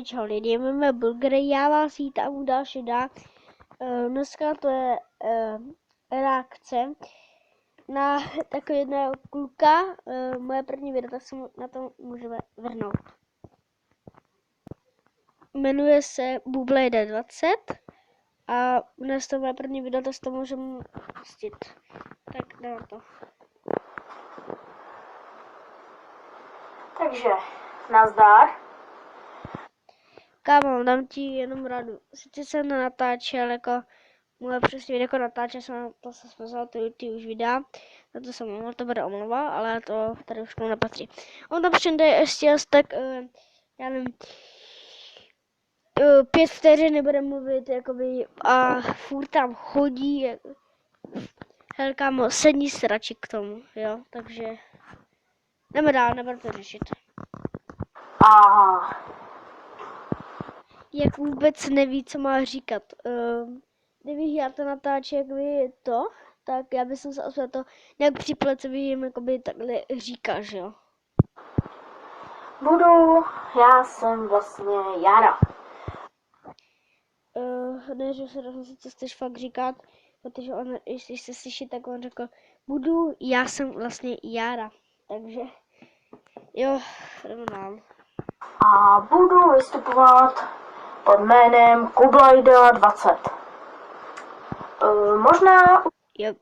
čau lidi, máme Bulgary, já vás vítám u další dá. Dneska to je reakce na takový jedného kluka, moje první video, tak se na to můžeme vrhnout. Jmenuje se Bublejde 20 a dnes to moje první video, tak to můžeme pustit. Tak jdeme na to. Takže, nazdar. Kámo, dám ti jenom radu. Sice jsem natáčel jako moje přesně jako natáčel jsem to se smazal ty už videa. Na to jsem mohl, to bude omluva, ale to tady už k tomu nepatří. On tam přijde ještě tak, já nevím, 5 vteřin nebude mluvit, jakoby, a furt tam chodí. Hele kámo, sedni se radši k tomu, jo, takže jdeme dál, nebudu to řešit. A Jak vůbec neví, co má říkat. Kdybych já to natáčel, jakoby to, tak já bych se aspoň to nějak připlet, co bych jim jakoby takhle říkal, že jo. já jsem vlastně Jara. Ne, že se rozhodl, co chceš fakt říkat, protože on, jestli se slyší, tak on řekl, já jsem vlastně Jara, takže jo, jdeme dál. A budu vystupovat pod jménem Kublajda 20. Možná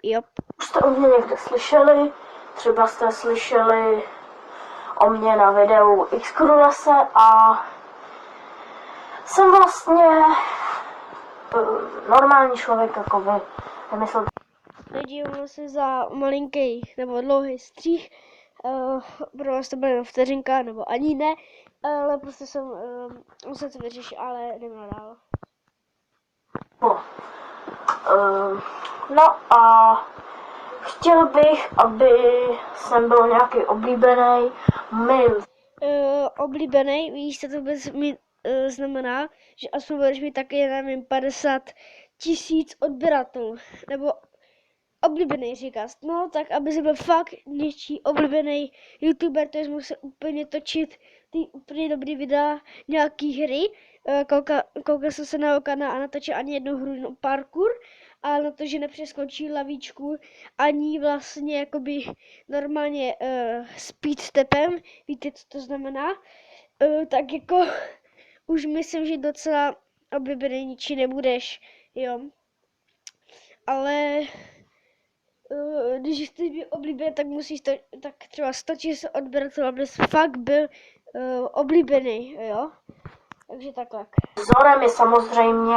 Jop. už jste o mě někde slyšeli, třeba jste slyšeli o mě na videu Xkrulese a jsem vlastně normální člověk jako vy. Nemyslel Nedívám se za malinký nebo dlouhý střih, pro vás to bude jenom vteřinka, nebo ani ne, ale prostě jsem musel to vyřešit, ale jdeme dál. No a chtěl bych, aby jsem byl nějaký oblíbený mil. Oblíbený, víš, co to vůbec znamená, že aspoň budeš mít taky, nevím, 50 000 odběratelů, nebo oblíbený říkat, no tak aby jsi byl fakt něčí oblíbený youtuber, to musí úplně točit ty úplně dobrý videa, nějaký hry, koukal jsem se na jeho kanál a natočil ani jednu hru, no parkour, a na to, že nepřeskočí lavičku, ani vlastně jakoby normálně speed stepem, víte, co to znamená, tak jako už myslím, že docela oblíbený ničí nebudeš, jo, ale když chceš být oblíbený, tak musíš to, tak třeba 100 000 odběratelů, abys fakt byl oblíbený, jo? Takže takhle. Vzorem je samozřejmě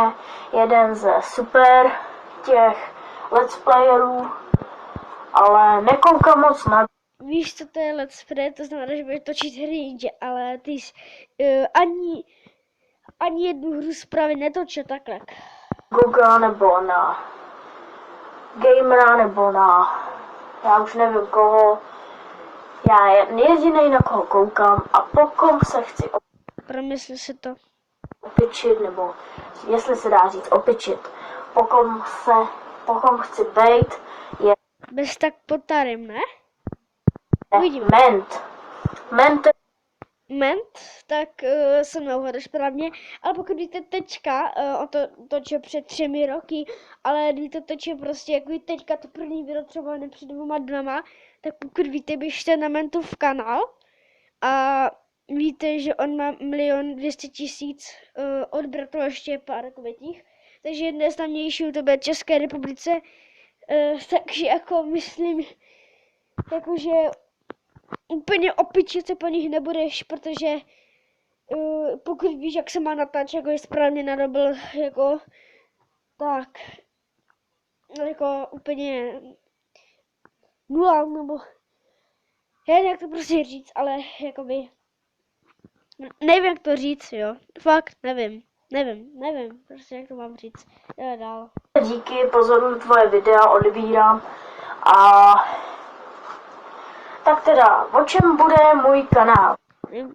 jeden ze super těch let's playerů, ale nekoukám moc na... Víš, co to je let's play? To znamená, že budeš točit hry, ale ty jsi ani jednu hru zprávy netočil takhle. Google nebo na Gamera nebo na... já už nevím koho. Já jedinej na koho koukám a pokud se chci Promysli si to. opičit, nebo jestli se dá říct opičit, pokud chci bejt, je Bez tak potarym, ne? Uvidíme. Ment, tak jsem neuhodl správně, ale pokud víte teďka, on to točil před 3 roky, ale když to točil prostě jako teďka to první video třeba ne před 2 dnama, tak pokud víte, běžte na Mentův kanál a víte, že on má 1 200 000 odběratelů, ještě pár takových, takže je nejznámější youtuber České republice, takže jako myslím, jakože úplně opičit se po nich nebudeš, protože pokud víš, jak se má natáčet, jako je správně nadobil, jako tak, jako úplně nula, nebo nevím, jak to prostě říct, ale jakoby nevím, jak to říct, jo, fakt nevím, prostě jak to mám říct, jdeme dál. díky, pozoruju tvoje videa, odebírám a tak teda, o čem bude můj kanál?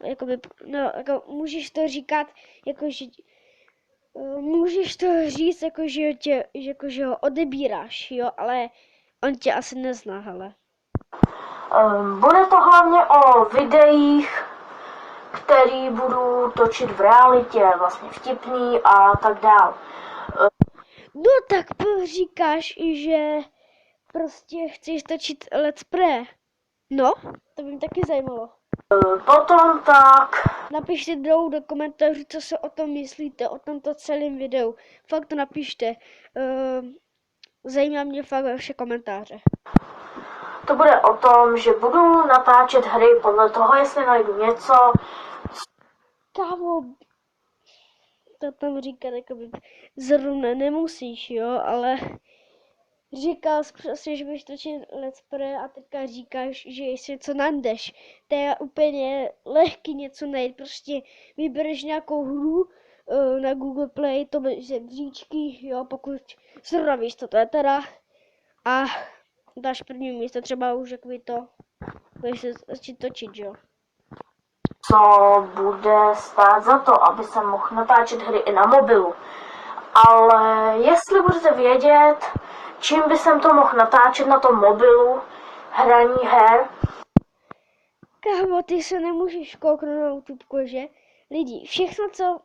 Jakoby, no, jako můžeš to říkat, jakože můžeš to říct, že ho odebíráš, jo, ale on tě asi nezná, hele. Bude to hlavně o videích který budu točit v realitě, vlastně vtipný a tak dál. No tak říkáš, že prostě chceš točit let's play. No, to by mě taky zajímalo. Potom tak, Napište dolů do komentářů, co se o tom myslíte, o tomto celém videu. Fakt to napište. Zajímá mě fakt vaše komentáře. to bude o tom, že budu natáčet hry podle toho, jestli najdu něco. Kámo, to tam říkat jakoby zrovna nemusíš, jo, ale říkal jsi přesně, že budeš točit let's play a teďka říkáš, že jestli něco najdeš. To je úplně lehký něco najít, prostě vybereš nějakou hru na Google Play, to bude žebříčky, jo, pokud zrovna víš, co to je teda, a dáš první místo, třeba už jakoby to, budeš se začít točit, jo. Co bude stát za to, aby se mohl natáčet hry i na mobilu. Ale jestli budete vědět, čím by jsem to mohl natáčet na tom mobilu, hraní her, Kámo, ty se nemůžeš kouknout na YouTube, že? Lidi, všechno, co,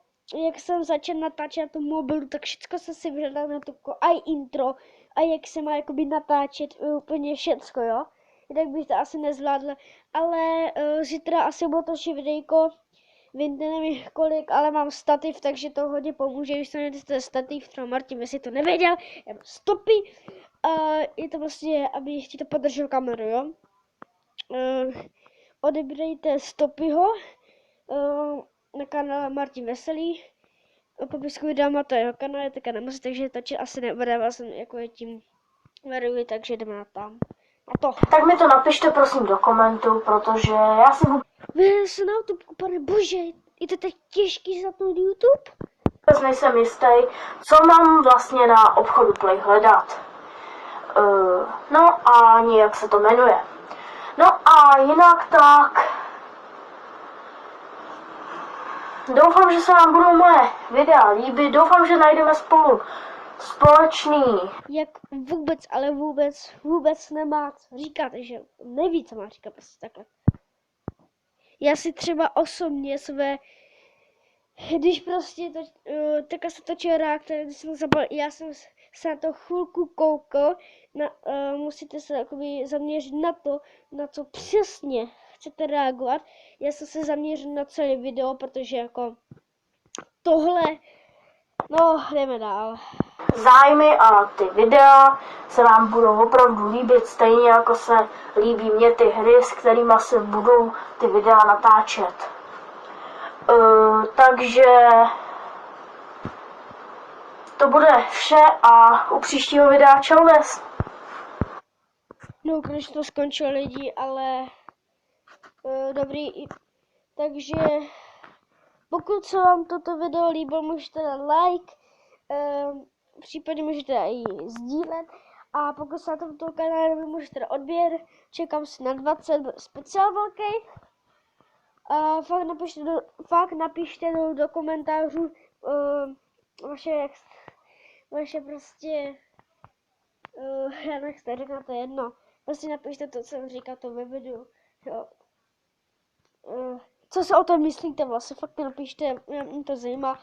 jak jsem začal natáčet na tom mobilu, tak všechno jsem si vyhledal na YouTube, aj intro, a jak se má jakoby natáčet úplně všecko, jo? Jinak bych to asi nezvládla, ale zítra asi budu točit videjko, vím, nevím kolik, ale mám stativ, takže to hodně pomůže, když to nevíte stativ, třeba Martin, jestli to nevěděl, já mám stopy, je to vlastně, aby ti to podržel kameru, jo? Odebrejte stopyho na kanále Martin Veselý. Popisku videa má to jeho kanál, je teďka nemusí, takže točit asi nebude, vlastně jako je tím varuji, takže jdeme na tam. A to. tak mi to napište prosím do komentu, protože já si Vy se na YouTube, pane bože, je to tak těžký za to YouTube? vůbec nejsem jistý, co mám vlastně na obchodu Play hledat. No a nějak se to jmenuje. No a jinak tak, doufám, že se vám budou moje videa líbit, doufám, že najdeme spolu společný. Jak vůbec, ale vůbec nemá co říkat, že neví, co má říkat, prostě takhle. Já si třeba osobně své, když prostě to, teďka se točil reaktor, když jsem zabal, já jsem se na to chvilku koukal, musíte se jakoby zaměřit na to, na co přesně chcete reagovat. Já jsem se zaměřil na celé video, protože jako tohle, no jdeme dál. Zájmy a ty videa se vám budou opravdu líbit, stejně jako se líbí mě ty hry, s kterými se budou ty videa natáčet. Takže to bude vše a u příštího videa čau dnes. No, konečně to skončilo lidi, ale dobrý. Takže pokud se vám toto video líbilo, můžete dát like, případně můžete i sdílet. A pokud se na tomto kanálu můžete dát odběr, čekám se na 20, speciál velký. A fakt napište do komentářů vaše prostě, já nechci říkat, to je jedno. Prostě napište to, co jsem říkal to ve videu. Jo. Co si o tom myslíte vlastně, fakt napište, mě to zajímá.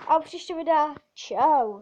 A příště videa, čau.